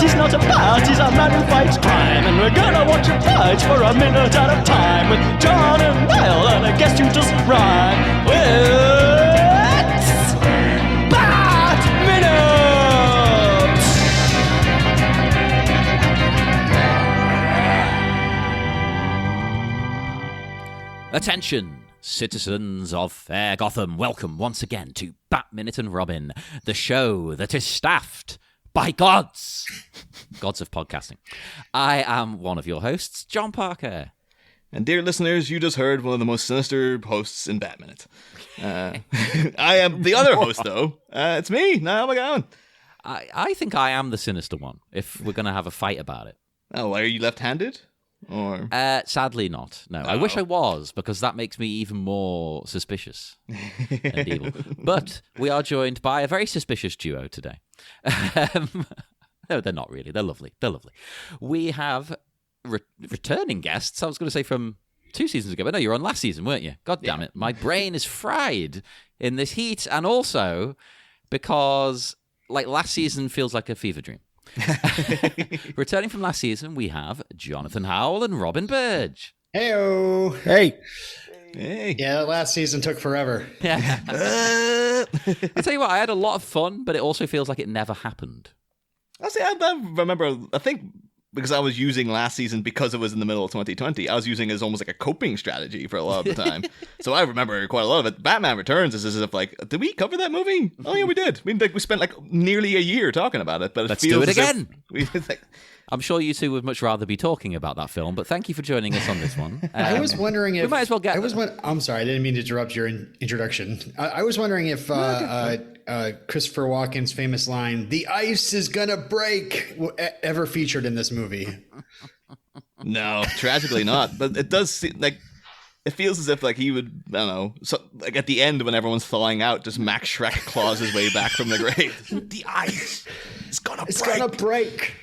He's not a bat, he's a man who fights crime. And we're gonna watch him fight for a minute at a time. With Jonathan Howell and a guest who doesn't rhyme. It's Bat Minute! Attention, citizens of fair Gotham. Welcome once again to Bat Minute and Robin, the show that is staffed by gods of podcasting. I am one of your hosts, John Parker. And dear listeners, you just heard one of the most sinister hosts in Bat Minute. I am the other host, though. It's me, Niall McGowan. I think I am the sinister one, if we're going to have a fight about it. Oh, are you left-handed? Or sadly not. No, I wish I was, because that makes me even more suspicious and evil. But we are joined by a very suspicious duo today. No, they're not really. They're lovely. We have returning guests. I was going to say from 2 seasons ago, but no, you were on last season, weren't you? God damn it. My brain is fried in this heat, and also because like last season feels like a fever dream. Returning from last season, we have Jonathan Howell and Robin Burdge. Heyo. Hey. Yeah, last season took forever. Yeah. I tell you what, I had a lot of fun, but it also feels like it never happened. I remember, I think because I was using last season because it was in the middle of 2020, I was using it as almost like a coping strategy for a lot of the time. So I remember quite a lot of it. Batman Returns is as if like, did we cover that movie? Oh yeah, we did. We spent like nearly a year talking about it, but let's do it again. Like, I'm sure you two would much rather be talking about that film, but thank you for joining us on this one. I was wondering if we might as well get. I'm sorry, I didn't mean to interrupt your introduction. I was wondering if Christopher Walken's famous line, "The ice is gonna break," ever featured in this movie. No, tragically not. But it does seem like it feels as if like he would, I don't know, so, like at the end when everyone's thawing out, just Max Shrek claws his way back from the grave. The ice is gonna break.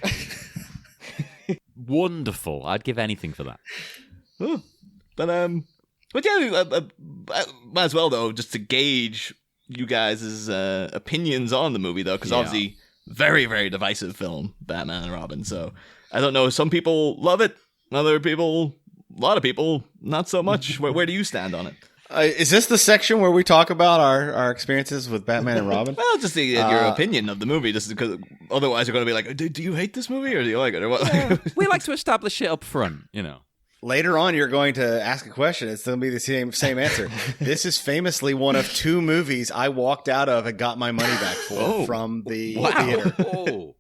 Wonderful. I'd give anything for that. Oh, but yeah, might as well though, just to gauge you guys' opinions on the movie though, because obviously very, very divisive film, Batman and Robin. So I don't know. Some people love it. Other people, a lot of people, not so much. Where do you stand on it? Is this the section where we talk about our experiences with Batman and Robin? Well, just your opinion of the movie, just because otherwise you're going to be like, do you hate this movie or do you like it or what? We like to establish it up front, you know. Later on, you're going to ask a question. It's going to be the same answer. This is famously one of 2 movies I walked out of and got my money back for from the theater. Oh.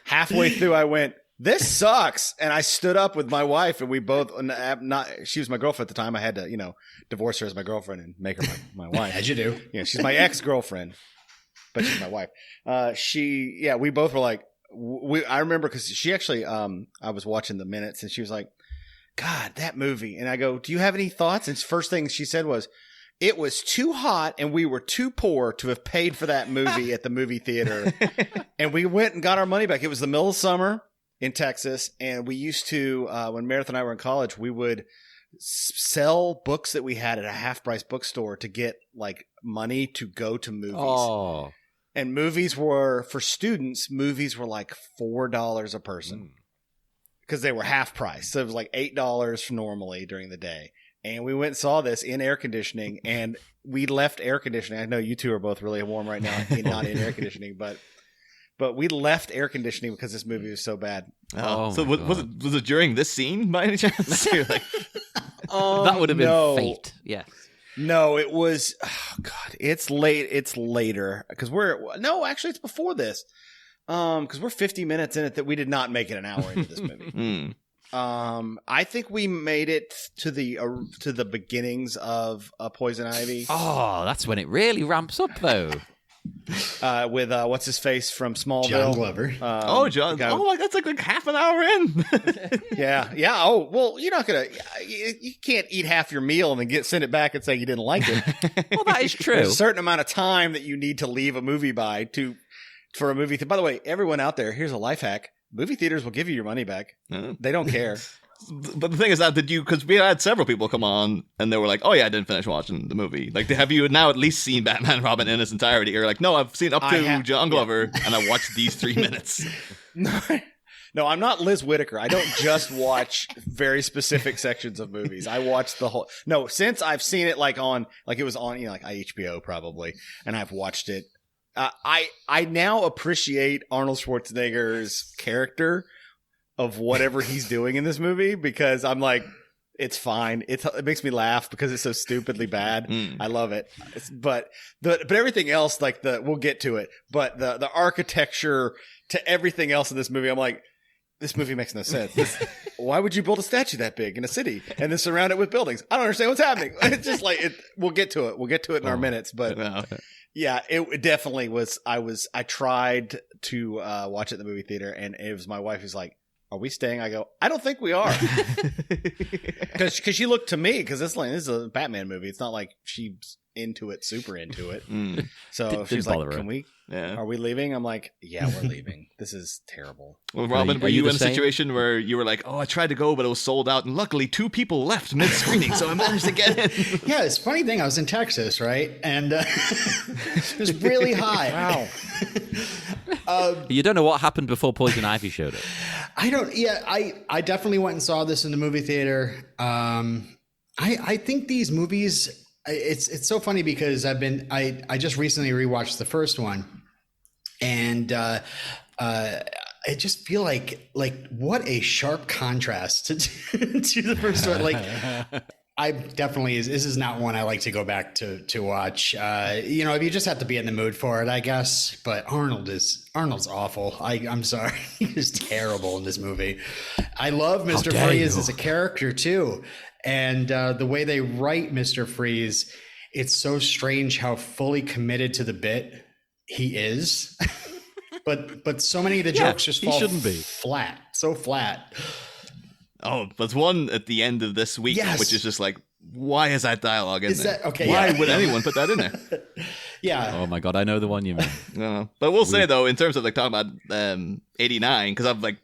Halfway through, I went, "This sucks," and I stood up with my wife, and we both she was my girlfriend at the time. I had to divorce her as my girlfriend and make her my wife. As you do. Yeah, she's my ex-girlfriend, but she's my wife. We both were like, I remember because she actually I was watching the minutes and she was like, "God, that movie," and I go, "Do you have any thoughts?" And first thing she said was, "It was too hot and we were too poor to have paid for that movie at the movie theater." And we went and got our money back. It was the middle of summer in Texas, and we used to, when Meredith and I were in college, we would sell books that we had at a half-price bookstore to get like money to go to movies. Oh. And movies were, for students, movies were like $4 a person because they were half price. So it was like $8 normally during the day. And we went and saw this in air conditioning, and we left air conditioning. I know you two are both really warm right now, not in air conditioning, but we left air conditioning because this movie was so bad. So was it during this scene by any chance? You're like, that would have been fate. Yes. No, it was. Oh God, it's late. It's later because it's before this. Because we're 50 minutes in it that we did not make it an hour into this movie. I think we made it to the beginnings of Poison Ivy. Oh, that's when it really ramps up, though. With what's his face from Smallville, John Glover. John. That's like half an hour in. yeah. Oh, well, you're not gonna. You can't eat half your meal and then send it back and say you didn't like it. Well, that is true. There's a certain amount of time that you need to leave a movie for a movie. By the way, everyone out there, here's a life hack: movie theaters will give you your money back. They don't care. But the thing is that because we had several people come on and they were like, "Oh yeah, I didn't finish watching the movie." Like, have you now at least seen Batman and Robin in its entirety? Or like, no, I've seen up to John Glover and I watched these 3 minutes. No, I'm not Liz Whitaker. I don't just watch very specific sections of movies. I watch the whole. No, since I've seen it like it was on like HBO probably, and I've watched it. I now appreciate Arnold Schwarzenegger's character of whatever he's doing in this movie, because I'm like, it's fine. It makes me laugh because it's so stupidly bad. I love it. But everything else, like we'll get to it. But the architecture to everything else in this movie, I'm like, this movie makes no sense. Why would you build a statue that big in a city and then surround it with buildings? I don't understand what's happening. It's just like we'll get to it. We'll get to it in our minutes. But yeah, it definitely was. I tried to watch it in the movie theater, and it was my wife who's like, "Are we staying?" I go, "I don't think we are," because she looked to me, because this is a Batman movie. It's not like she's into it, super into it. So she's like, "Can we? Are we leaving?" I'm like, "Yeah, we're leaving. This is terrible." Well, Robin, were you in a situation where you were like, "Oh, I tried to go, but it was sold out, and luckily 2 people left mid-screening, so I managed to get in"? Yeah, it's a funny thing. I was in Texas, right? And it was really hot. Wow. You don't know what happened before Poison Ivy showed up. I don't. Yeah, I definitely went and saw this in the movie theater. I think these movies. It's so funny because I just recently rewatched the first one, and I just feel like what a sharp contrast to the first one. Like, I definitely this is not one I like to go back to watch. If you just have to be in the mood for it, I guess. But Arnold's awful. I'm sorry, he's terrible in this movie. I love Mr. Freeze as a character too. And the way they write Mr. Freeze, it's so strange how fully committed to the bit he is. but so many of the jokes just fall flat, so flat. Oh, there's one at the end of this week, which is just like, why is that dialogue in there? Okay, why would anyone put that in there? Yeah. Oh my God, I know the one you mean. But we'll say, though, in terms of like talking about 89, because I've like,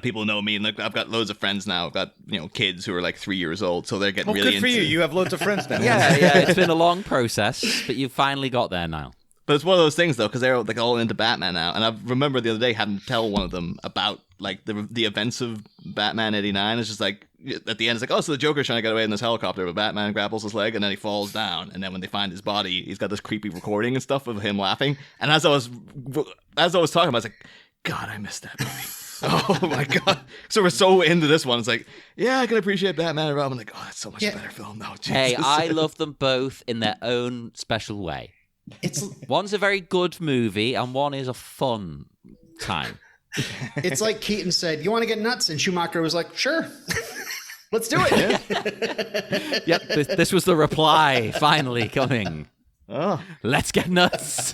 people know me, and like I've got loads of friends now. I've got kids who are like 3 years old, so they're getting really good for into... you. You have loads of friends now. Yeah. It's been a long process, but you finally got there now. But it's one of those things though, because they're like all into Batman now, and I remember the other day having to tell one of them about like the events of Batman '89. It's just like at the end, it's like, oh, so the Joker's trying to get away in this helicopter, but Batman grapples his leg, and then he falls down, and then when they find his body, he's got this creepy recording and stuff of him laughing. And as I was talking about, I was like, God, I missed that movie. Oh my God. So we're so into this one. It's like, yeah, I can appreciate Batman and Robin. Like, oh, that's so much a better film now. Hey, I love them both in their own special way. One's a very good movie and one is a fun time. It's like Keaton said, "You want to get nuts?" And Schumacher was like, "Sure. Let's do it." Yep, this was the reply finally coming. Oh, let's get nuts.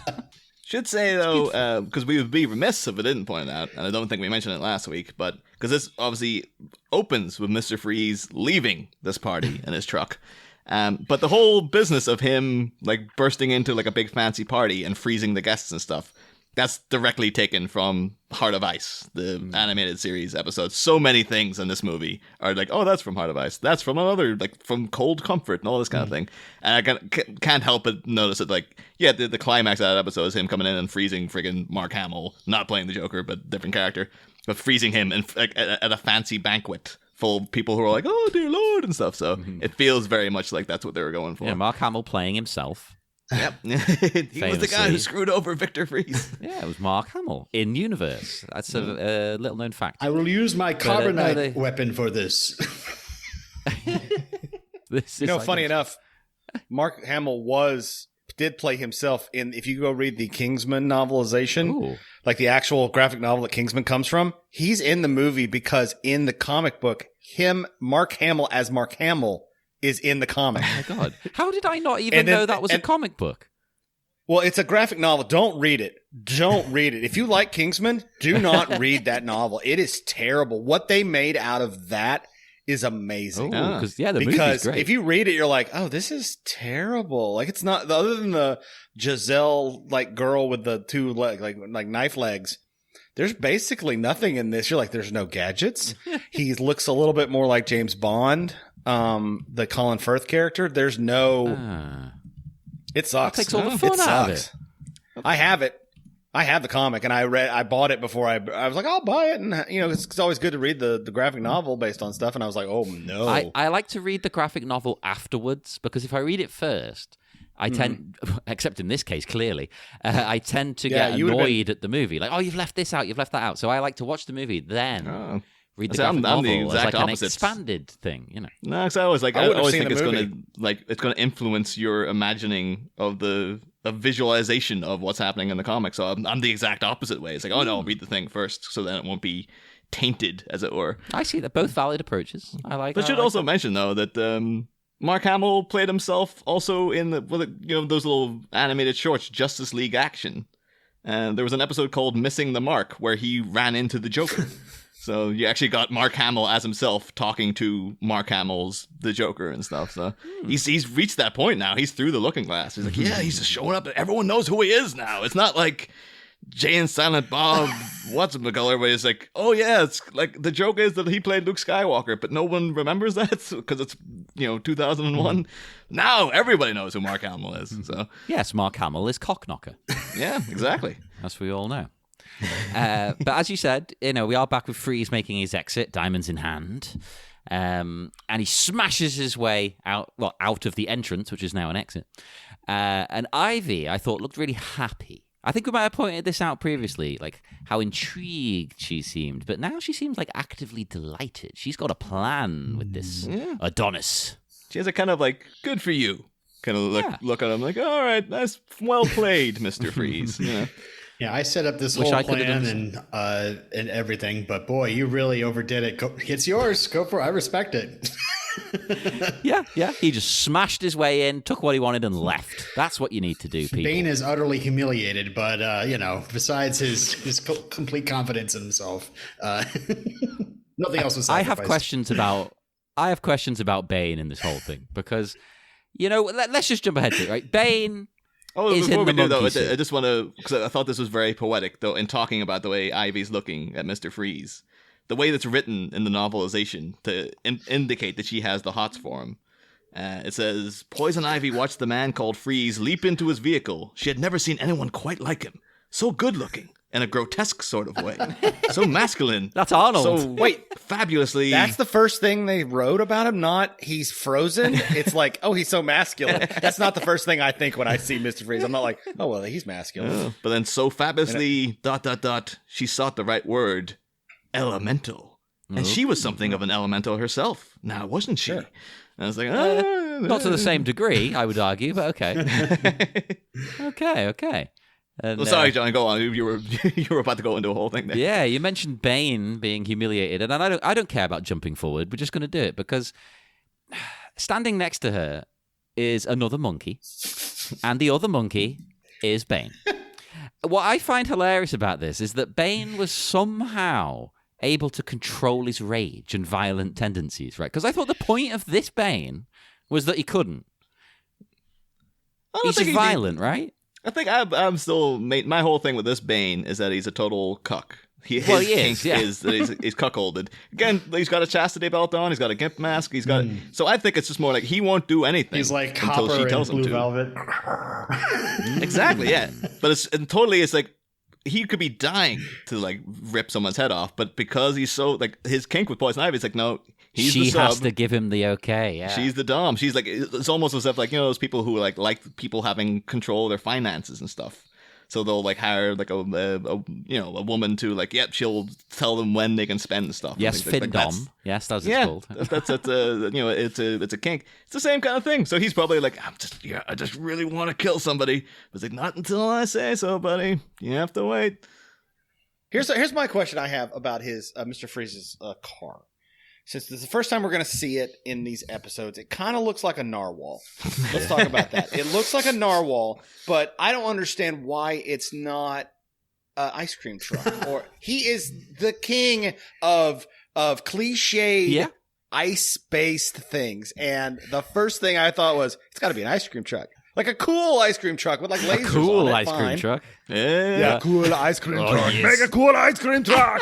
Should say, though, because we would be remiss if we didn't point it out, and I don't think we mentioned it last week, but because this obviously opens with Mr. Freeze leaving this party in his truck. But the whole business of him like bursting into like a big fancy party and freezing the guests and stuff, that's directly taken from Heart of Ice, the animated series episode. So many things in this movie are like, oh, that's from Heart of Ice. That's from another, like from Cold Comfort and all this kind of thing. And I can't help but notice that, like, yeah, the climax of that episode is him coming in and freezing friggin' Mark Hamill, not playing the Joker, but different character, but freezing him at a fancy banquet full of people who are like, oh, dear Lord, and stuff. So it feels very much like that's what they were going for. Yeah, Mark Hamill playing himself. Yep. He was the guy who screwed over Victor Freeze. Yeah, it was Mark Hamill in universe. That's a little known fact. I will use my carbonite weapon for this. Funny enough, Mark Hamill did play himself in, if you go read the Kingsman novelization, like the actual graphic novel that Kingsman comes from, he's in the movie because in the comic book, Mark Hamill as Mark Hamill is in the comic. Oh my God. How did I not even know that was a comic book? Well, it's a graphic novel. Don't read it. Don't read it. If you like Kingsman, do not read that novel. It is terrible. What they made out of that is amazing. Because the movie's great. If you read it, you're like, oh, this is terrible. Like, it's not, other than the Giselle like girl with the two like knife legs. there's basically nothing in this. You're like, there's no gadgets. He looks a little bit more like James Bond, the Colin Firth character. There's no. It sucks. That takes all the fun out of it. I have it. I have the comic, and I bought it before I was like, I'll buy it, and it's always good to read the graphic novel based on stuff. And I was like, oh no. I like to read the graphic novel afterwards, because if I read it first, I tend, except in this case, clearly, I tend to get annoyed at the movie. Like, oh, you've left this out, you've left that out. So I like to watch the movie, then read the graphic novel as like an expanded thing, No, because I always think it's going to influence your imagining of the visualization of what's happening in the comic. So I'm the exact opposite way. It's like, oh no, I'll read the thing first, so then it won't be tainted, as it were. I see that, both valid approaches. I like. But should also mention though that Mark Hamill played himself also in those little animated shorts, Justice League Action. And there was an episode called Missing the Mark where he ran into the Joker. So you actually got Mark Hamill as himself talking to Mark Hamill's the Joker and stuff. So he's reached that point now. He's through the looking glass. He's like, yeah, he's just showing up. Everyone knows who he is now. It's not like Jay and Silent Bob whatchamacallit, where it's like, oh yeah, it's like the joke is that he played Luke Skywalker, but no one remembers that because it's 2001. Now everybody knows who Mark Hamill is. So yes, Mark Hamill is Cockknocker. Yeah, exactly. As we all know. But as you said, we are back with Freeze making his exit, diamonds in hand, and he smashes his way out of the entrance, which is now an exit. And Ivy, I thought, looked really happy. I think we might have pointed this out previously, like how intrigued she seemed, but now she seems like actively delighted. She's got a plan with this Adonis. She has a kind of like, good for you kind of look at him like, all right, that's well played, Mr. Freeze. Yeah, I set up this whole plan and everything, but boy, you really overdid it. It's yours. Go for it. I respect it. Yeah. He just smashed his way in, took what he wanted, and left. That's what you need to do, people. Bane is utterly humiliated, but besides his complete confidence in himself, nothing else was sacrificed. I have questions about Bane in this whole thing because, let's just jump ahead to it, right? Bane. Oh, before we do though, I just want to, because I thought this was very poetic though, in talking about the way Ivy's looking at Mr. Freeze. The way that's written in the novelization to indicate that she has the hots for him. It says, Poison Ivy watched the man called Freeze leap into his vehicle. She had never seen anyone quite like him. So good looking. In a grotesque sort of way. So masculine. That's Arnold. So, wait, fabulously. That's the first thing they wrote about him, not he's frozen. It's like, oh, he's so masculine. That's not the first thing I think when I see Mr. Freeze. I'm not like, oh, well, he's masculine. But then so fabulously, ... she sought the right word, elemental. And she was something of an elemental herself. Now, wasn't she? Sure. And I was like, not to the same degree, I would argue, but okay. Okay. And, sorry, John, go on. You were about to go into a whole thing there. Yeah, you mentioned Bane being humiliated, and I don't care about jumping forward. We're just going to do it because standing next to her is another monkey, and the other monkey is Bane. What I find hilarious about this is that Bane was somehow able to control his rage and violent tendencies, right? Because I thought the point of this Bane was that he couldn't. He's violent, right? I think I'm still my whole thing with this Bane is that he's a total cuck. His kink is that he's cuckolded. Again, he's got a chastity belt on. He's got a gimp mask. He's got. So I think it's just more like he won't do anything. He's like until Copper she tells in Blue him to. Velvet. Exactly, yeah. But it's like he could be dying to like rip someone's head off, but because he's so like his kink with Poison Ivy, it's like no. She has to give him the okay. Yeah, she's the dom. She's like it's almost as if like those people who like people having control of their finances and stuff. So they'll like hire like a woman to like she'll tell them when they can spend stuff. Yes, Findom. Yes, that's what it's called. That's it's a kink. It's the same kind of thing. So he's probably like I just really want to kill somebody. But it's like not until I say so, buddy. You have to wait. Here's my question I have about his Mr. Freeze's car. Since this is the first time we're going to see it in these episodes, it kind of looks like a narwhal. Let's talk about that. It looks like a narwhal, but I don't understand why it's not an ice cream truck. Or he is the king of cliched ice-based things. And the first thing I thought was, it's got to be an ice cream truck. Like a cool ice cream truck with like lasers Cool on it, ice cream fine. truck. Yeah. Cool ice cream truck. yes. Make a cool ice cream truck.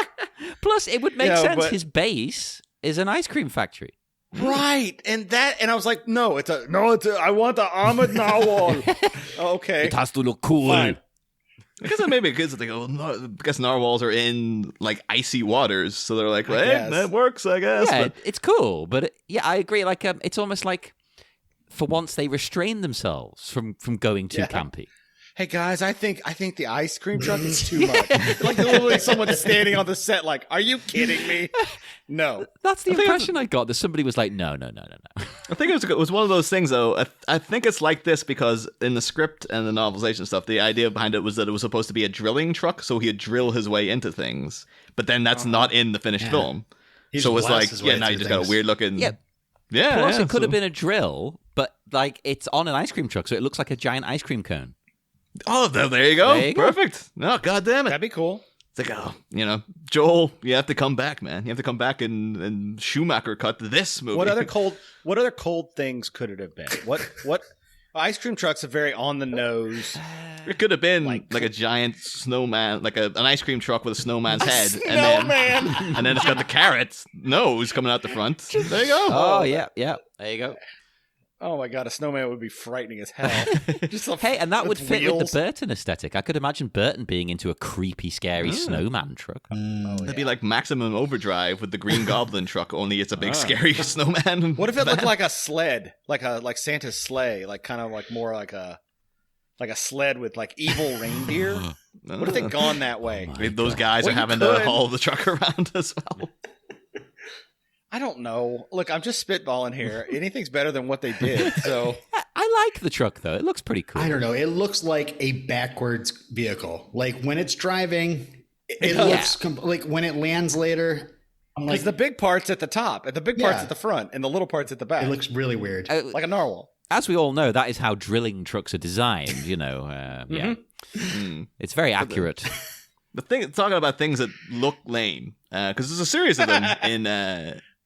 Plus, it would make Yeah, sense. but- His base is an ice cream factory. Right. And I was like, I want the armored narwhal. Okay. It has to look cool. Fine. I guess maybe because they go, I guess narwhals are in like icy waters, so they're like, well, hey, guess. that works, I guess. Yeah, But it's cool, but I agree. Like, it's almost like for once they restrain themselves from going too campy. Hey guys, I think the ice cream truck is too much. Like literally someone standing on the set like, are you kidding me? No. That's the impression I got, that somebody was like, no. I think it was one of those things, though. I think it's like this because in the script and the novelization stuff, the idea behind it was that it was supposed to be a drilling truck, so he'd drill his way into things. But then that's not in the finished film. So it's like, now you just got a weird looking. Yeah. Yeah. Plus, yeah, it could have so- been a drill, but like it's on an ice cream truck, so it looks like a giant ice cream cone. Oh, there you go. There you go. Perfect. No, God damn it. That'd be cool. It's like, Joel, you have to come back, man. You have to come back and Schumacher cut this movie. What other cold things could it have been? What ice cream truck's a very on the nose. It could have been like a giant snowman, like an ice cream truck with a snowman's head. Snowman. And then it's got the carrot's nose coming out the front. There you go. Oh, yeah. There you go. Oh my god, a snowman would be frightening as hell. Just Hey, and that would with fit with wheels. the Burton aesthetic. I could imagine Burton being into a creepy, scary snowman truck. It'd be like Maximum Overdrive with the Green Goblin truck, only it's a big scary snowman. What if it looked like a sled, like Santa's sleigh, like kind of like more like a sled with like evil reindeer? What if they'd gone that way? Maybe those guys Well, are you having could. to haul the truck around as well. I don't know. Look, I'm just spitballing here. Anything's better than what they did. So I like the truck, though. It looks pretty cool. I don't know. It looks like a backwards vehicle. Like when it's driving, it Yeah. looks like when it lands later. I'm like, because the big part's at the top, and the big part's Yeah. at the front, and the little part's at the back. it looks really weird. like a narwhal. As we all know, that is how drilling trucks are designed, Yeah. It's very accurate. The thing, talking about things that look lame, because there's a series of them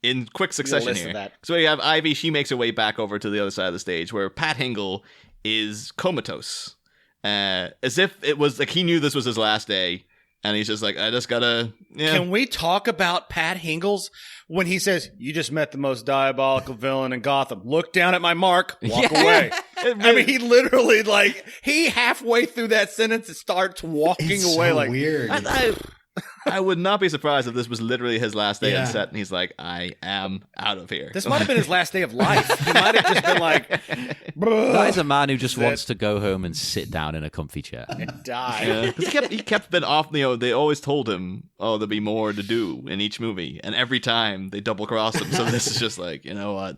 in quick succession list of here. that. So you have Ivy, she makes her way back over to the other side of the stage, where Pat Hingle is comatose, as if it was like he knew this was his last day, and he's just like, I just gotta. Yeah. Can we talk about Pat Hingles when he says, "You just met the most diabolical villain in Gotham. Look down at my mark, walk away." I mean, he literally he halfway through that sentence starts walking It's away so like weird. I would not be surprised if this was literally his last day on Yeah. set, and he's like, I am out of here. this might have been his last day of life. He might have just been like, That is a man who just wants to go home and sit down in a comfy chair. die. Yeah, 'cause he kept been off. They always told him, "Oh, there'll be more to do in each movie," and every time they double cross him. So this is just like, you know what?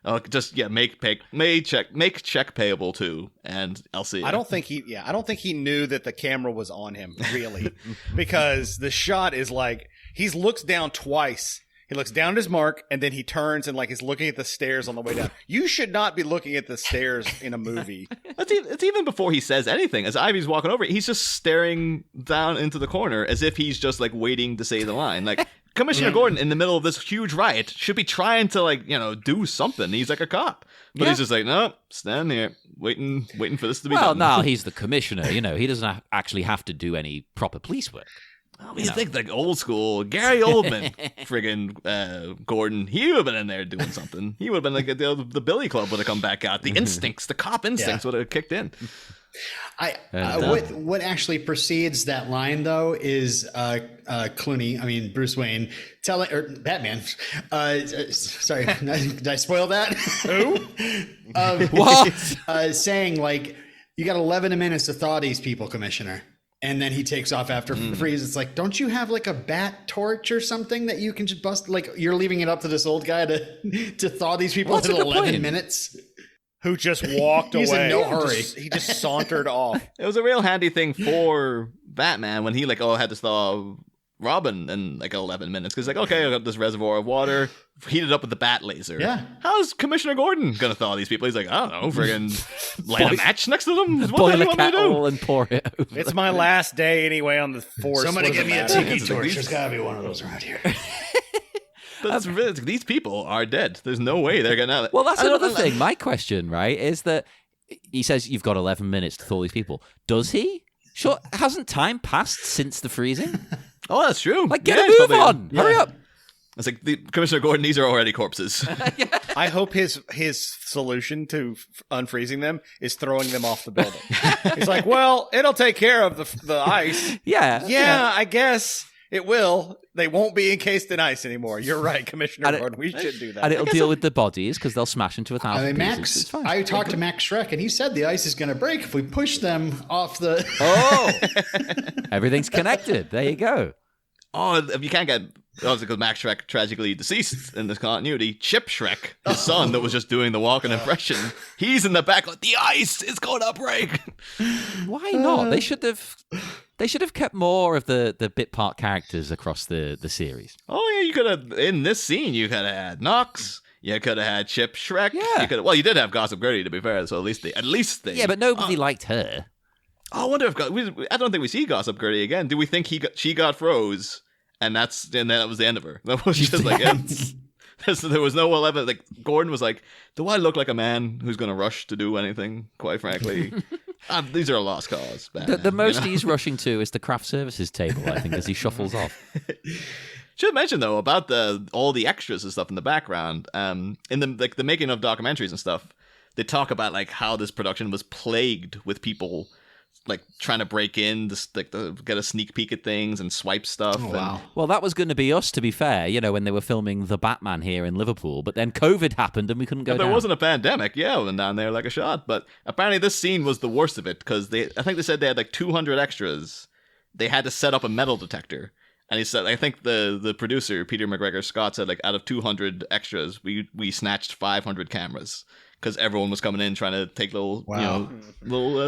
I'll just make check payable too, and I'll see. I don't think he knew that the camera was on him, really, because the shot is like he looks down twice. He looks down at his mark, and then he turns and is looking at the stairs on the way down. You should not be looking at the stairs in a movie. It's even before he says anything. As Ivy's walking over, he's just staring down into the corner as if he's just waiting to say the line. Commissioner Gordon, in the middle of this huge riot, should be trying to do something. He's like a cop, but he's just like, no, stand there, waiting for this to be Well, done. now he's the commissioner. He doesn't actually have to do any proper police work. You think old school Gary Oldman, friggin' Gordon, he would have been in there doing something. He would have been the Billy Club would have come back out. The instincts, the cop instincts would have kicked in. What actually precedes that line though is Clooney, Bruce Wayne, Batman. Sorry, did I spoil that? Who? What? Saying you got 11 minutes to thaw these people, Commissioner. And then he takes off after freeze. It's like, don't you have a bat torch or something that you can just bust? You're leaving it up to this old guy to thaw these people What's in a good 11 point? minutes. Who just walked He's away. in no hurry. He just sauntered off. It was a real handy thing for Batman when he had to thaw Robin in 11 minutes because okay, I got this reservoir of water heated up with the bat laser. Yeah. How's Commissioner Gordon gonna thaw these people? He's like, I don't know, friggin' light a match next to them. What the Boil hell a you want me to do? kettle and pour it over. It's my last day anyway on the force. Somebody What give does me it a matter? tiki torch. There's gotta be one of those around here. But these people are dead. There's no way they're gonna. Well, that's another thing. My question, right, is that he says you've got 11 minutes to thaw these people. Does he? Sure, hasn't time passed since the freezing? Oh, that's true. Like, get Yeah, a move on. Hurry up. It's like, Commissioner Gordon, these are already corpses. I hope his solution to unfreezing them is throwing them off the building. He's like, well, it'll take care of the ice. Yeah. I guess it will. They won't be encased in ice anymore. You're right, Commissioner Gordon. We should do that. And it'll deal with the bodies because they'll smash into 1,000 I mean, pieces. Max. It's fine. I talked to Max Shrek, and he said the ice is going to break if we push them off the. Oh, everything's connected. There you go. Oh, if you can't get... Obviously, because Max Shrek tragically deceased in this continuity. Chip Shrek, his son that was just doing the walking impression, he's in the back like, the ice is going to break. Why not? They should have kept more of the bit part characters across the series. Oh, yeah, you could have... In this scene, you could have had Knox. You could have had Chip Shrek. Yeah. You did have Gossip Gertie, to be fair, so at least they... Yeah, but nobody liked her. I wonder if... I don't think we see Gossip Gertie again. Do we think she got froze... And that was the end of her. That was just like, there was no 11. Like, Gordon was like, do I look like a man who's going to rush to do anything, quite frankly? These are a lost cause. Batman, The most he's rushing to is the craft services table, I think, as he shuffles off. Should mention, though, about all the extras and stuff in the background. In the making of documentaries and stuff, they talk about like how this production was plagued with people like trying to break in, to get a sneak peek at things and swipe stuff. Oh, wow. Well, that was going to be us, to be fair, when they were filming The Batman here in Liverpool. But then COVID happened and we couldn't go down. There wasn't a pandemic, I went down there like a shot. But apparently this scene was the worst of it because I think they said they had like 200 extras. They had to set up a metal detector. And he said, I think the producer, Peter McGregor Scott, said like out of 200 extras, we snatched 500 cameras. Because everyone was coming in trying to take little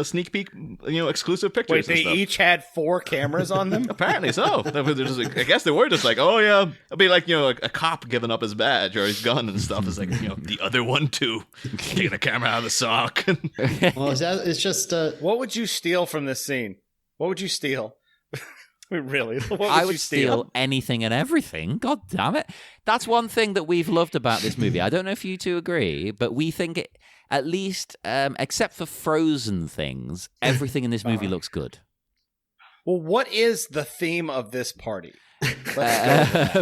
sneak peek, exclusive pictures. Wait, they each had 4 cameras on them? Apparently so. I guess they were just like, oh yeah, it'd be like a cop giving up his badge or his gun and stuff. It's like the other one too, taking the camera out of the sock. Well, it's just. What would you steal from this scene? What would you steal? Really? I would steal anything and everything. God damn it. That's one thing that we've loved about this movie. I don't know if you two agree, but we think it, at least, except for frozen things, everything in this movie looks good. Well, what is the theme of this party? Let's go.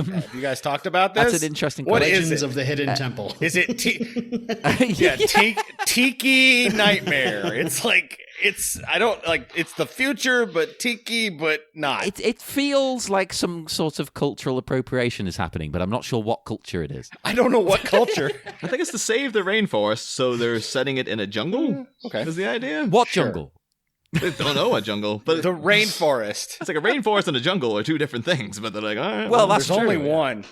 Have you guys talked about this? That's an interesting What question. is Legends it? of the Hidden Temple. Is it Tiki Nightmare? It's like it's the future, but Tiki, but not. It feels like some sort of cultural appropriation is happening, but I'm not sure what culture it is. I don't know what culture. I think it's to save the rainforest, so they're setting it in a jungle. Okay, is the idea? What jungle? They don't know what jungle, but the rainforest. It's like a rainforest and a jungle are two different things, but they're like, all right. Well, that's There's true. only one.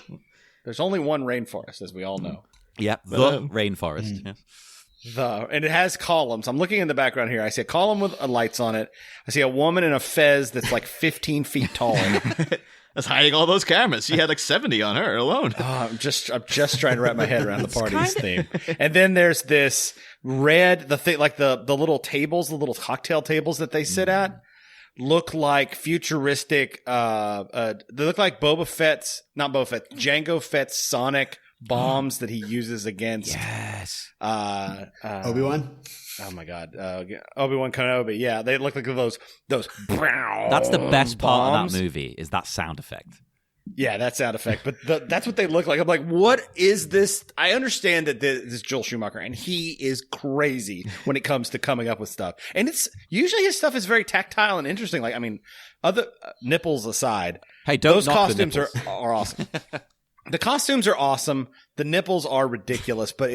There's only one rainforest, as we all know. Yeah, the rainforest. Yeah. And it has columns. I'm looking in the background here. I see a column with lights on it. I see a woman in a fez that's like 15 feet tall. That's hiding all those cameras. She had like 70 on her alone. I'm just trying to wrap my head around the party's theme. And then there's this red, the thing, like the little tables, the little cocktail tables that they sit at, look like futuristic. They look like Jango Fett's sonic bombs that he uses against. Yes. Obi-Wan? Oh my God, Obi-Wan Kenobi. Yeah, they look like those. That's the best part bombs. of that movie is that sound effect. Yeah, that sound effect. But that's what they look like. I'm like, what is this? I understand that this is Joel Schumacher, and he is crazy when it comes to coming up with stuff. And it's usually his stuff is very tactile and interesting. Like, I mean, other nipples aside, Hey, don't those knock the costumes nipples. are awesome. The costumes are awesome. The nipples are ridiculous, but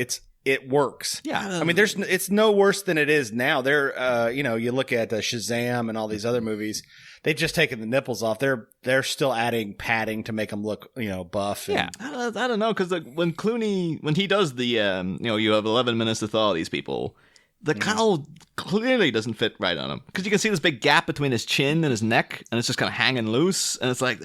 it works. Yeah. I mean, it's no worse than it is now. They're, you look at Shazam and all these other movies, they've just taken the nipples off. They're still adding padding to make them look, buff. Yeah. I don't know, because when Clooney, when he does the, you have 11 minutes to thaw these people, the cowl clearly doesn't fit right on him. Because you can see this big gap between his chin and his neck, and it's just kind of hanging loose. And it's like,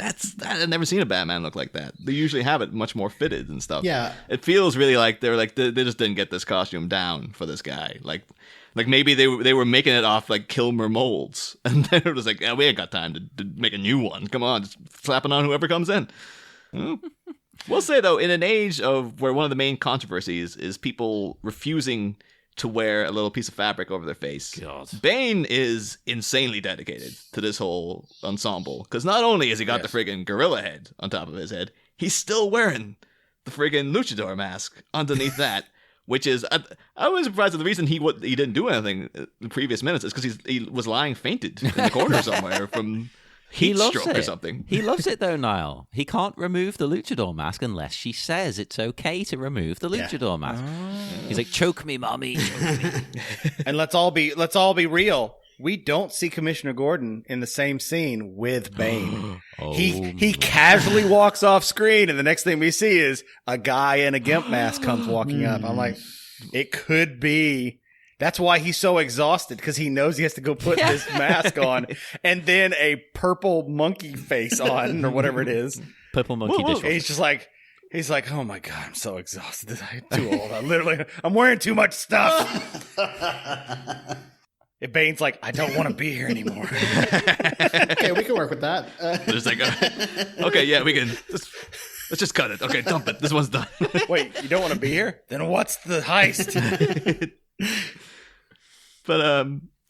I've never seen a Batman look like that. They usually have it much more fitted and stuff. Yeah. It feels really like they just didn't get this costume down for this guy. Like maybe they were making it off like Kilmer molds. And then it was like, we ain't got time to make a new one. Come on, just slap it on whoever comes in. We'll say, though, in an age of where one of the main controversies is people refusing to wear a little piece of fabric over their face. God. Bane is insanely dedicated to this whole ensemble, because not only has he got the friggin' gorilla head on top of his head, he's still wearing the friggin' luchador mask underneath that, which is, I was surprised that the reason he didn't do anything in the previous minutes is because he was lying fainted in the corner somewhere from heat stroke or something. He loves it though, Niall. He can't remove the luchador mask unless she says it's okay to remove the luchador mask. He's like, choke me, mommy. Choke me. And let's all be real. We don't see Commissioner Gordon in the same scene with Bane. He casually walks off screen, and the next thing we see is a guy in a gimp mask comes walking up. I'm like, it could be. That's why he's so exhausted, because he knows he has to go put this mask on and then a purple monkey face on, or whatever it is. Purple monkey dishwasher. He's just like, oh my God, I'm so exhausted. I'm too old. I'm wearing too much stuff. If Bane's like, I don't want to be here anymore. Okay, we can work with that. There's like, okay, yeah, we can. Let's just cut it. Okay, dump it. This one's done. Wait, you don't want to be here? Then what's the heist? But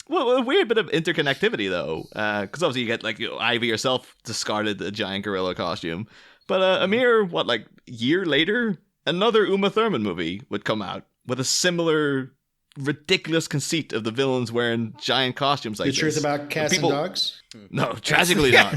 well, a weird bit of interconnectivity though, because obviously you get like Ivy herself discarded a giant gorilla costume, but a mere year later, another Uma Thurman movie would come out with a similar ridiculous conceit of the villains wearing giant costumes like The this. truth about cats and dogs? No, tragically not.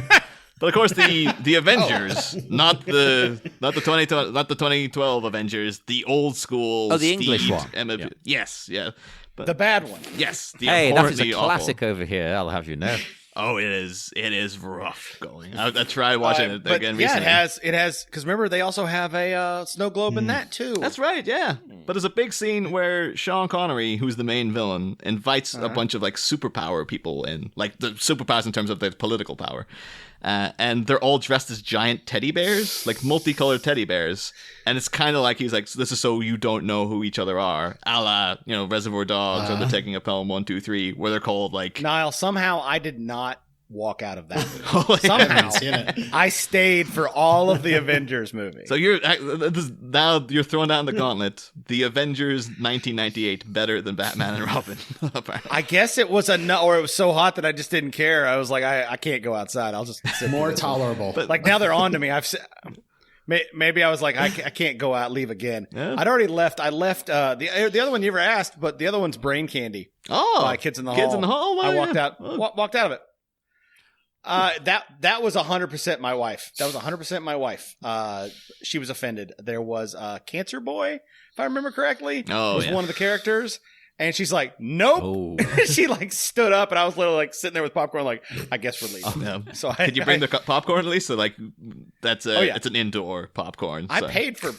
But of course, the Avengers, not the 2012 Avengers, the old school. Oh, the English one. Yeah. Yes, yeah. But, the bad one. Yes. Hey, that is a abhorrently classic awful. over here. I'll have you know. Oh, it is. It is rough going. I tried watching it again recently. Yeah, it has. Because remember, they also have a snow globe in that too. That's right. Yeah. But there's a big scene where Sean Connery, who's the main villain, invites a bunch of superpower people in, like the superpowers in terms of their political power. And they're all dressed as giant teddy bears, like multicolored teddy bears. And it's kind of like he's like, this is so you don't know who each other are, a la, Reservoir Dogs or They're Taking a Pelham 1, 2, 3, where they're called like. Niall, somehow I did not walk out of that movie. Oh, yeah. Somehow I stayed for all of the Avengers movies. So now you're throwing down the gauntlet. The Avengers 1998 better than Batman and Robin. I guess it was or it was so hot that I just didn't care. I was like, I can't go outside. I'll just sit More there. tolerable. But like now they're on to me. Maybe I was like, I can't go out, leave again. Yeah. I'd already left. I left the other one you never asked, but the other one's Brain Candy. Oh, by Kids in the Hall. Kids in the Hall. I walked out. Walked out of it. That was 100% my wife. That was 100% my wife. She was offended. There was Cancer Boy, if I remember correctly. Oh, was yeah. one of the characters. And she's like, nope. Oh. She stood up, and I was literally sitting there with popcorn, I guess we're leaving. Yeah. So Could you bring the popcorn at least? So that's yeah. It's an indoor popcorn. I so. paid for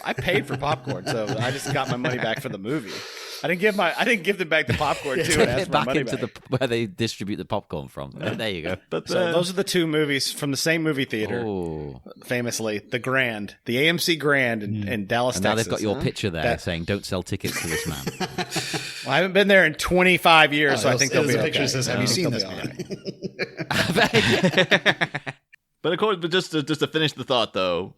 popcorn, so I just got my money back for the movie. I didn't give them back the popcorn too. And ask for my Back money into back. where they distribute the popcorn from. There you go. But So those are the two movies from the same movie theater. Oh. Famously, the AMC Grand in Dallas, And now Texas. they've got your picture there That- saying, don't sell tickets to this man. Well, I haven't been there in 25 years, so I think they'll there's be a picture okay. that says, "Have I you think seen they'll this be man?" all right. But of course, just to finish the thought though,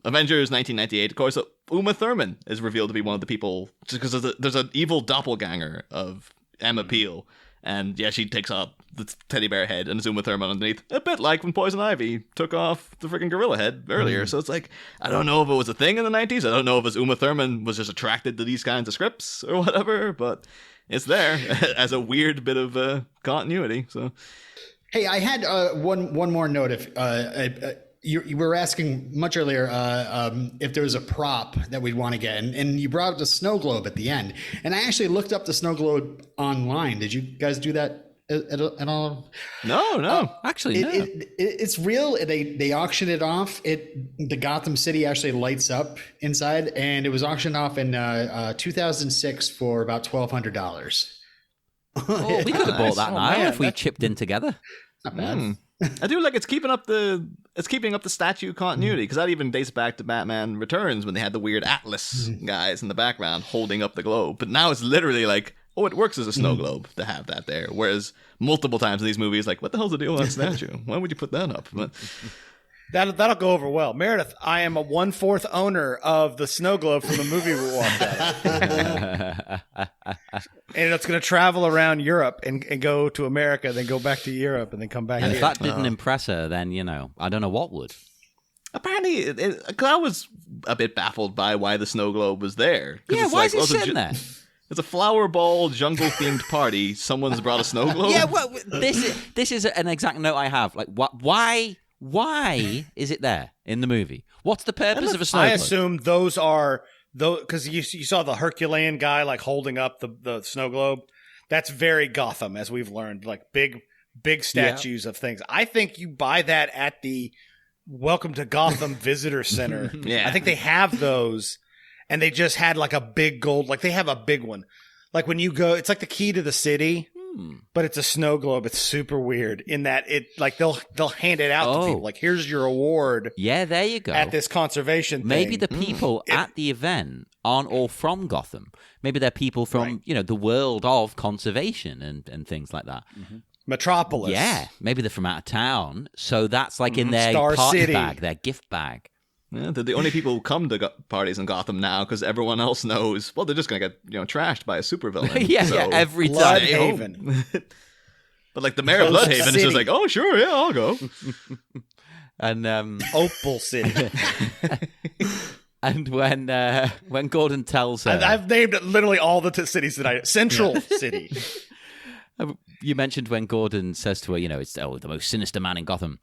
Avengers 1998. Of course, Uma Thurman is revealed to be one of the people, just because there's an evil doppelganger of Emma Peel, and yeah, she takes off the teddy bear head and it's Uma Thurman underneath, a bit like when Poison Ivy took off the freaking gorilla head earlier. So it's like, I don't know if it was a thing in the 90s. I don't know if Uma Thurman was just attracted to these kinds of scripts or whatever, but it's there as a weird bit of continuity. So. Hey, I had one more note. If you were asking much earlier if there was a prop that we'd want to get, and you brought up the snow globe at the end, and I actually looked up the snow globe online. Did you guys do that at all? No. Actually, no. It's real. They auctioned it off. The Gotham City actually lights up inside, and it was auctioned off in 2006 for about $1,200. Oh, we could have bought that Oh, now man, if we that's- chipped in together. Not bad. I do like it's keeping up the statue continuity, because that even dates back to Batman Returns when they had the weird Atlas guys in the background holding up the globe. But now it's literally like, oh, it works as a snow globe to have that there. Whereas multiple times in these movies, like, what the hell's the deal with that statue? Why would you put that up? But That'll go over well. Meredith, I am a 1/4 owner of the snow globe from the movie we watched out of. And it's going to travel around Europe and go to America, then go back to Europe, and then come back And here. if that didn't impress her, then, I don't know what would. Apparently, I was a bit baffled by why the snow globe was there. Yeah, why is it sitting there? It's a flower ball, jungle-themed party. Someone's brought a snow globe? Yeah, well, this is an exact note I have. Like, why is it there in the movie? What's the purpose of a snow globe? I assume those are those because you saw the Herculean guy like holding up the snow globe. That's very Gotham, as we've learned, like big statues of things. I think you buy that at the Welcome to Gotham Visitor Center. Yeah. I think they have those, and they just had like a big gold, like they have a big one. Like when you go, it's like the key to the city. But it's a snow globe. It's super weird in that it like they'll hand it out to people. Like, here's your award. Yeah, there you go. At this conservation thing. Maybe the people at the event aren't all from Gotham. Maybe they're people from the world of conservation and things like that. Mm-hmm. Metropolis. Yeah, maybe they're from out of town. So that's like in their Star party City. bag, their gift bag. Yeah, they're the only people who come to parties in Gotham now because everyone else knows, well, they're just going to get trashed by a supervillain. yeah, every time. Bloodhaven. But like the mayor of Coast Bloodhaven is City. just like, oh, sure, yeah, I'll go. And Opal City. and when Gordon tells her, I've named literally all the cities that Central City. you mentioned when Gordon says to her, it's the most sinister man in Gotham.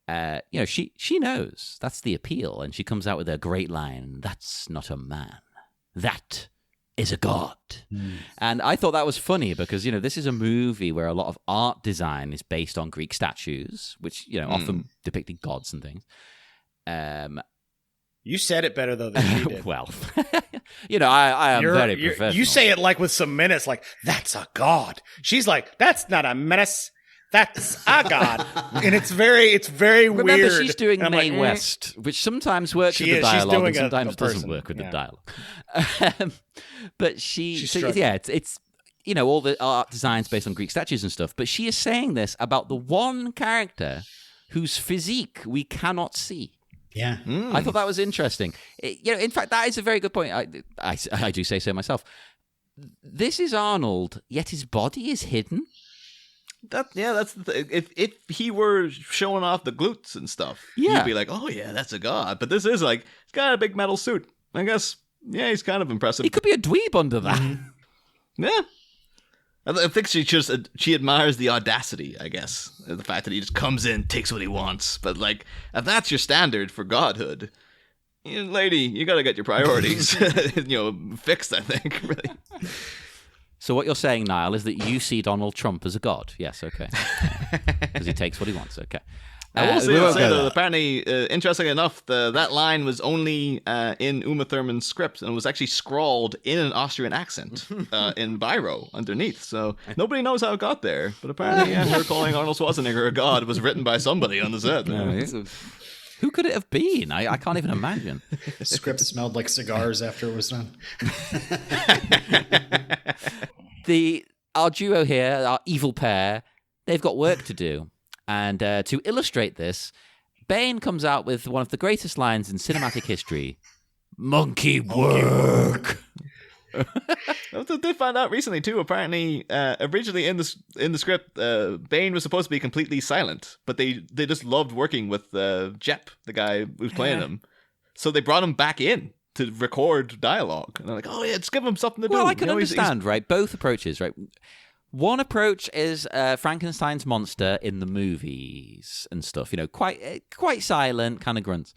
She knows that's the appeal, and she comes out with a great line. That's not a man. That is a god. And I thought that was funny because, this is a movie where a lot of art design is based on Greek statues, which, often depicted gods and things. You said it better, though, than she did. Well, I am very professional. You say it like with some menace, like, that's a god. She's like, that's not a menace. That's a god. And it's very Remember, weird. she's doing And I'm Mae like, West, which sometimes works with the She's dialogue doing and sometimes a doesn't person. work with the Yeah. dialogue. But She's so, struggling. yeah, it's all the art designs based on Greek statues and stuff. But she is saying this about the one character whose physique we cannot see. Yeah. I thought that was interesting. In fact, that is a very good point. I do say so myself. This is Arnold, yet his body is hidden. That's the thing. If he were showing off the glutes and stuff, Yeah. you'd be like, oh yeah, that's a god. But this is like, he's got a big metal suit. I guess, yeah, he's kind of impressive. He could be a dweeb under that. Yeah. I think she admires the audacity, I guess. The fact that he just comes in, takes what he wants. But like, if that's your standard for godhood, lady, you got to get your priorities, fixed, I think, really. So what you're saying, Niall, is that you see Donald Trump as a god. Yes, okay. Because he takes what he wants, okay. I will we won't say go though, there. apparently, interestingly enough, that line was only in Uma Thurman's script and was actually scrawled in an Austrian accent in Biro underneath. So nobody knows how it got there. But apparently, her calling Arnold Schwarzenegger a god was written by somebody on the set. Who could it have been? I can't even imagine. The script smelled like cigars after it was done. Our duo here, our evil pair, they've got work to do. And to illustrate this, Bane comes out with one of the greatest lines in cinematic history. Monkey work. I did find out recently too. Apparently, originally in the script, Bane was supposed to be completely silent, but they just loved working with Jep, the guy who's playing him. So they brought him back in to record dialogue, and they're like, "Oh yeah, just give him something to do." Well, I can understand, right? Both approaches, right? One approach is Frankenstein's monster in the movies and stuff, quite silent, kind of grunts.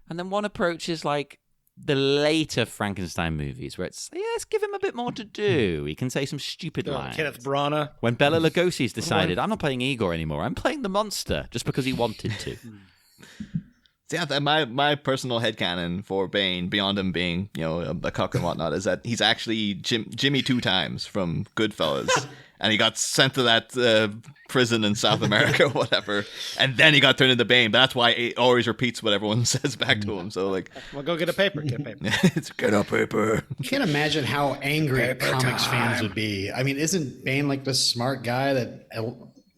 And then one approach is like the later Frankenstein movies, where it's, let's give him a bit more to do. He can say some stupid lines. Kenneth Branagh. When Bela Lugosi's decided, I'm not playing Igor anymore, I'm playing the monster, just because he wanted to. Yeah, my personal headcanon for Bane, beyond him being, a cuck and whatnot, is that he's actually Jimmy Two Times from Goodfellas. And he got sent to that prison in South America or whatever. And then he got turned into Bane. That's why he always repeats what everyone says back to him. So, like... Well, go get a paper. Get a paper. Get a paper. You can't imagine how angry comics fans would be. I mean, isn't Bane like this smart guy that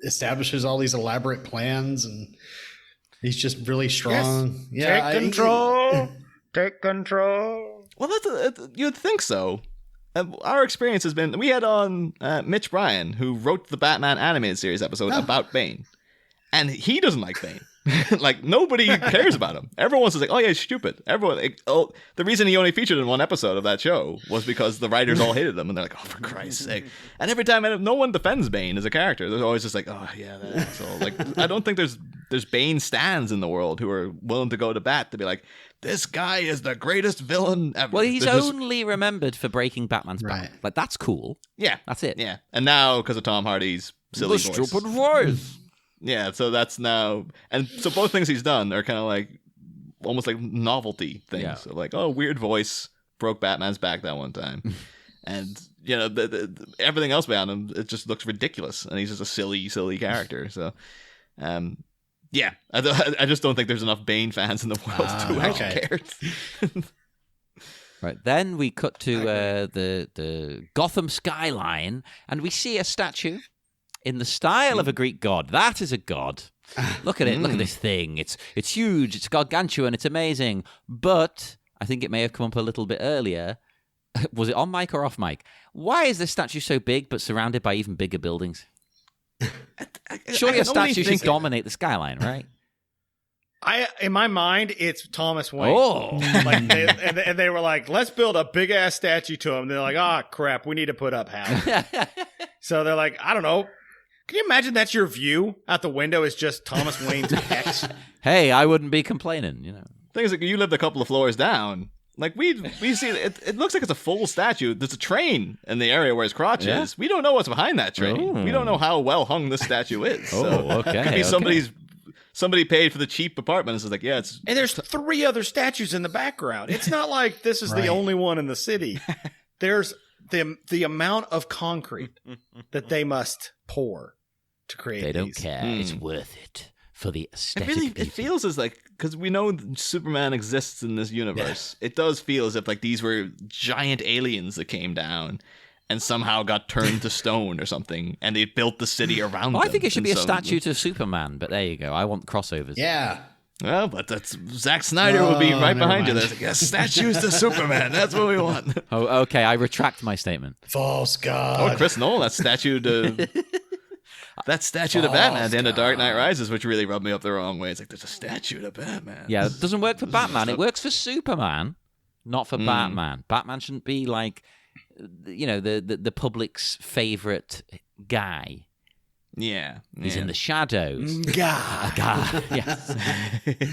establishes all these elaborate plans? And He's just really strong. Yes. Yeah, Take control. Take control. Well, you'd think so. Our experience has been, we had on Mitch Bryan, who wrote the Batman animated series episode about Bane. And he doesn't like Bane. Like, nobody cares about him. Everyone's just like, oh yeah, he's stupid. The reason he only featured in one episode of that show was because the writers all hated him, and they're like, oh, for Christ's sake. And every time, no one defends Bane as a character. There's always just like, oh yeah, that asshole. Like, I don't think there's Bane stans in the world who are willing to go to bat to be like, this guy is the greatest villain ever. Well, he's only remembered for breaking Batman's back. Like, that's cool. Yeah. That's it. Yeah. And now, because of Tom Hardy's silly voice. Stupid voice. Yeah, so that's now, and so both things he's done are kind of like almost like novelty things. Yeah. So like, oh, weird voice broke Batman's back that one time, and you know, everything else about him, it just looks ridiculous, and he's just a silly character. So, yeah, I just don't think there's enough Bane fans in the world who actually cared. Right, then we cut to the Gotham skyline, and we see a statue in the style of a Greek god. That is a god. Look at it. Look at this thing. It's huge. It's gargantuan. It's amazing. But I think it may have come up a little bit earlier. Was it on mic or off mic? Why is this statue so big but surrounded by even bigger buildings? Surely a statue should dominate the skyline, right? In my mind, it's Thomas Wayne. Oh. Like they were like, let's build a big ass statue to him. They're like, crap, we need to put up house. So they're like, I don't know. Can you imagine that's your view out the window is just Thomas Wayne's pecs? Hey, I wouldn't be complaining, you know. Thing is, like, you lived a couple of floors down. Like, we see it looks like it's a full statue. There's a train in the area where his crotch is. We don't know what's behind that train. Ooh. We don't know how well hung this statue is. So okay. It could be somebody paid for the cheap apartment. It's like, yeah, it's... And there's 3 other statues in the background. It's not like this is the only one in the city. There's the amount of concrete that they must pour to create They don't these. care. It's worth it for the aesthetic. It feels as like, because we know Superman exists in this universe. It does feel as if like these were giant aliens that came down and somehow got turned to stone or something, and they built the city around them. I think it should be a statue to Superman, but there you go. I want crossovers. Yeah. Well, but that's Zack Snyder will be right behind you. There's like, yeah, statues to Superman. That's what we want. Oh, okay. I retract my statement. False God. Oh, Chris Nolan, that statue to Batman at the end of Dark Knight Rises, which really rubbed me up the wrong way. It's like, there's a statue to Batman. Yeah, it doesn't work for Batman. It works for Superman, not for Batman. Batman shouldn't be like, you know, the public's favorite guy. Yeah. He's in the shadows. God. Yes.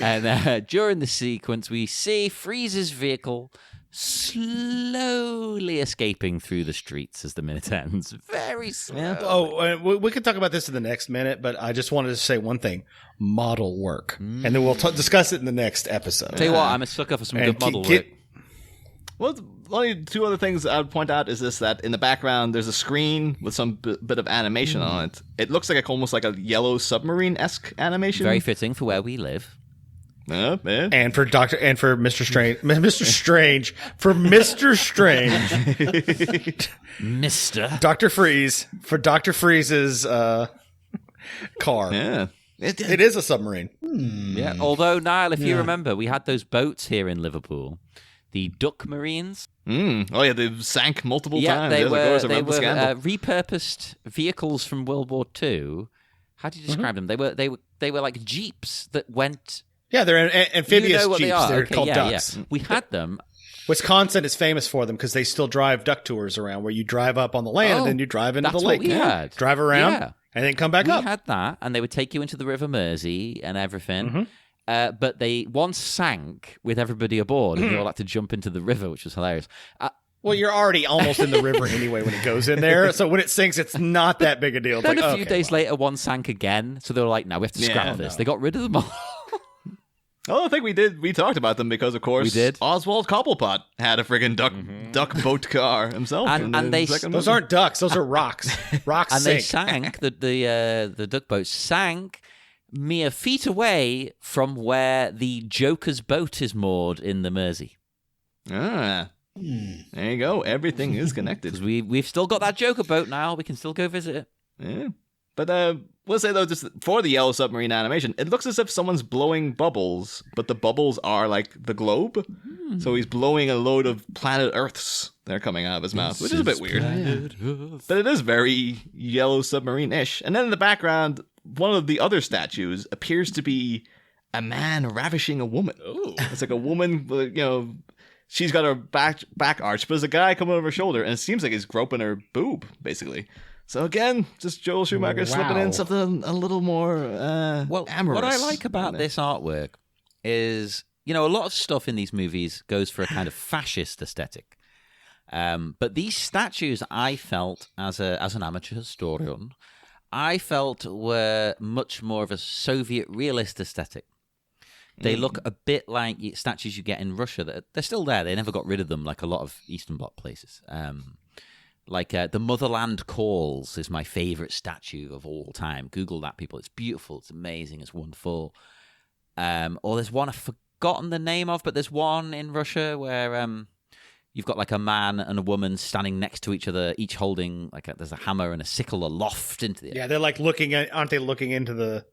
And during the sequence, we see Freeze's vehicle slowly escaping through the streets as the minute ends. Very slow. Oh, we could talk about this in the next minute, but I just wanted to say one thing. Model work. And then we'll discuss it in the next episode. Tell you what, I'm a sucker for some good model work. Well, only 2 other things I would point out is this, that in the background there's a screen with some bit of animation on it. It looks like almost like a yellow submarine-esque animation. Very fitting for where we live. Man. And for Mr. Strange, Mr. Dr. Freeze, for Dr. Freeze's car. Yeah. It is a submarine. Yeah. Although, Niall, if you remember, we had those boats here in Liverpool, the Duck Marines. Oh yeah, they sank multiple times. They were scandal. repurposed vehicles from World War II. How do you describe them? They were like jeeps that went. Yeah, they're amphibious what jeeps. They are. They're Okay, called yeah, ducks. Yeah. We had them. Wisconsin is famous for them because they still drive duck tours around where you drive up on the land and then you drive into the that's lake. what we had. Drive around Yeah. and then come back up. We had that, and they would take you into the River Mersey and everything. But they once sank with everybody aboard, and they all had to jump into the river, which was hilarious. Well, you're already almost in the river anyway when it goes in there. So when it sinks, it's not that big a deal. It's Then like, a few days later, one sank again. So they were like, "No, we have to scrap this." They got rid of them all. Oh, I think we did. We talked about them because, of course, We did. Oswald Cobblepot had a friggin' duck boat car himself. And those aren't ducks; those are rocks. Rocks and sink. they sank. The duck boat sank mere feet away from where the Joker's boat is moored in the Mersey. There you go. Everything is connected. Because we've still got that Joker boat now. We can still go visit it. Yeah. But will say though, just for the Yellow Submarine animation, it looks as if someone's blowing bubbles, but the bubbles are like the globe. So he's blowing a load of planet Earths that are coming out of his mouth, which is a bit weird. But it is very Yellow Submarine-ish. And then in the background, one of the other statues appears to be a man ravishing a woman. Oh, it's like a woman, you know, she's got her back arched, but there's a guy coming over her shoulder, and it seems like he's groping her boob, basically. So again, just Joel Schumacher slipping in something a little more amorous. What I like about this artwork is, you know, a lot of stuff in these movies goes for a kind of fascist aesthetic. But these statues, I felt, as an amateur historian, I felt were much more of a Soviet realist aesthetic. They look a bit like statues you get in Russia. They're still there. They never got rid of them like a lot of Eastern Bloc places. The Motherland Calls is my favorite statue of all time. Google that, people. It's beautiful. It's amazing. It's wonderful. Or there's one I've forgotten the name of, but there's one in Russia where you've got like a man and a woman standing next to each other, each holding there's a hammer and a sickle aloft into the air. Yeah, they're like aren't they looking into the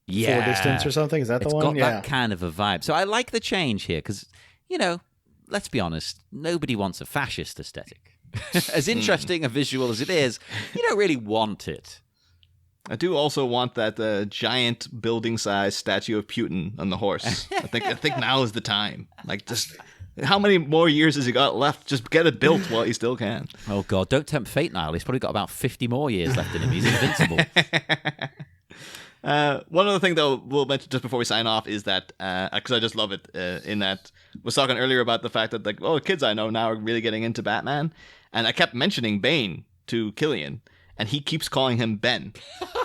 fore distance or something? Is that the one? It's got that kind of a vibe. So I like the change here because, you know, let's be honest, nobody wants a fascist aesthetic. As interesting a visual as it is, you don't really want it. I do also want that giant building-sized statue of Putin on the horse. I think now is the time. Like, just how many more years has he got left? Just get it built while you still can. Oh God, don't tempt fate, Niall. He's probably got about 50 more years left in him. He's invincible. One other thing, though, we'll mention just before we sign off is that, because I just love it, in that I was talking earlier about the fact that, like, the kids I know now are really getting into Batman, and I kept mentioning Bane to Killian, and he keeps calling him Ben,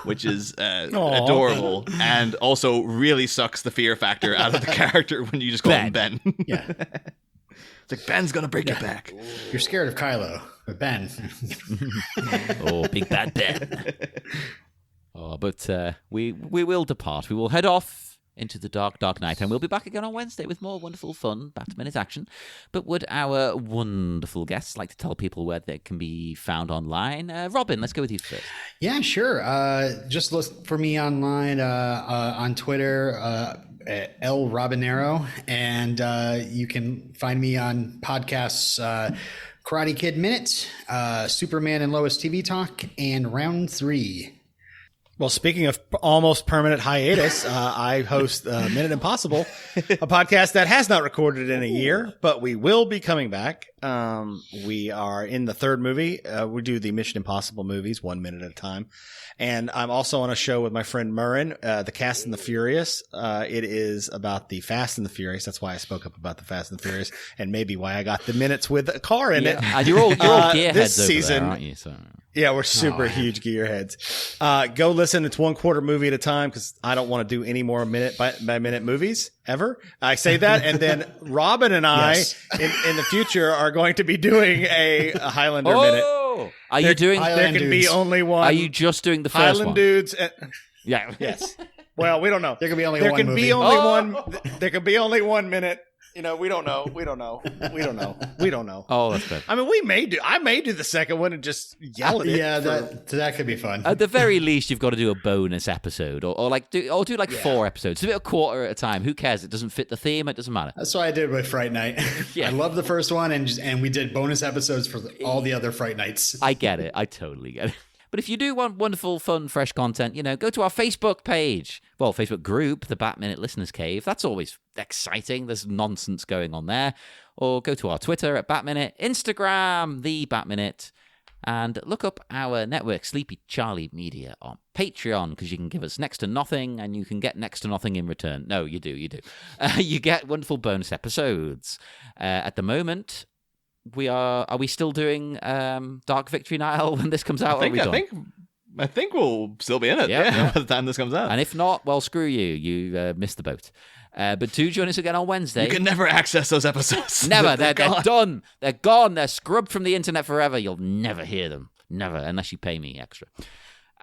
which is adorable, and also really sucks the fear factor out of the character when you just call him Ben. Yeah. It's like, Ben's gonna break your back. You're scared of Kylo, but Ben. Oh, big bad Ben. But we will depart. We will head off into the dark, dark night, and we'll be back again on Wednesday with more wonderful, fun Bat-Minute action. But would our wonderful guests like to tell people where they can be found online? Robin, let's go with you first. Yeah, sure. Just look for me online on Twitter, El Robinero, and you can find me on podcasts Karate Kid Minute, Superman and Lois TV Talk, and Round 3. Well, speaking of almost permanent hiatus, I host Minute Impossible, a podcast that has not recorded in a year, but we will be coming back. We are in the third movie. We do the Mission Impossible movies 1 minute at a time. And I'm also on a show with my friend Murrin, The Cast and the Furious. It is about the Fast and the Furious. That's why I spoke up about the Fast and the Furious, and maybe why I got the minutes with a car in it. You're all gearheads this over season, there, aren't you? So. Yeah, we're super huge gearheads. Go listen. It's 1/4 movie at a time because I don't want to do any more minute by minute movies ever. I say that, and then Robin and I in the future are going to be doing a Highlander minute. Are you doing? There can be only one. Are you just doing the first Highland one? Dudes? Yeah. Yes. Well, we don't know. There can be only there one can movie. be only one. There can be only 1 minute. You know, we don't know. We don't know. We don't know. We don't know. Oh, that's good. I mean, I may do the second one and just yell at it. Yeah, that could be fun. At the very least, you've got to do a bonus episode, or do 4 episodes. Do it a quarter at a time. Who cares? It doesn't fit the theme. It doesn't matter. That's what I did with Fright Night. Yeah. I love the first one, and we did bonus episodes for all the other Fright Nights. I get it. I totally get it. But if you do want wonderful, fun, fresh content, go to our Facebook page. Well, Facebook group, the Bat-Minute Listeners Cave. That's always exciting. There's nonsense going on there. Or go to our Twitter at Bat-Minute, Instagram, the Bat-Minute, and look up our network, Sleepy Charlie Media, on Patreon, because you can give us next to nothing, and you can get next to nothing in return. No, you do. You get wonderful bonus episodes. At the moment... Are we still doing Dark Victory Night when this comes out? I think we'll still be in it. Yeah. By the time this comes out. And if not, well, screw you. You missed the boat. But do join us again on Wednesday. You can never access those episodes. Never. They're done. They're gone. They're scrubbed from the internet forever. You'll never hear them. Never, unless you pay me extra.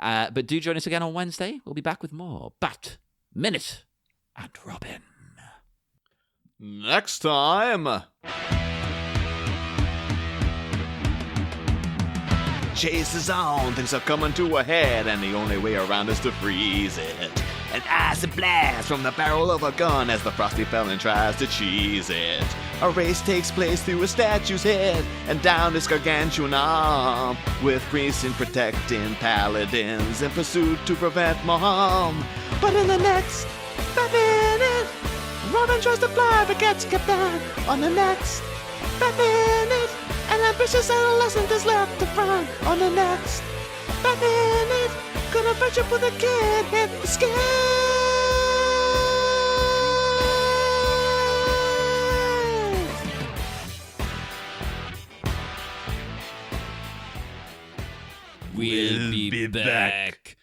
But do join us again on Wednesday. We'll be back with more Bat-Minute and Robin. Next time... chase is on, things are coming to a head, and the only way around is to freeze it. An icy blast from the barrel of a gun as the frosty felon tries to cheese it. A race takes place through a statue's head and down this gargantuan arm, with priests and protecting paladins in pursuit to prevent more harm. But in the next 5 minutes, Robin tries to fly but gets kept down. On the next 5 minutes, an ambitious adolescent is left to front. On the next 5 minutes, gonna friendship with a kid hit the skin. We'll be back.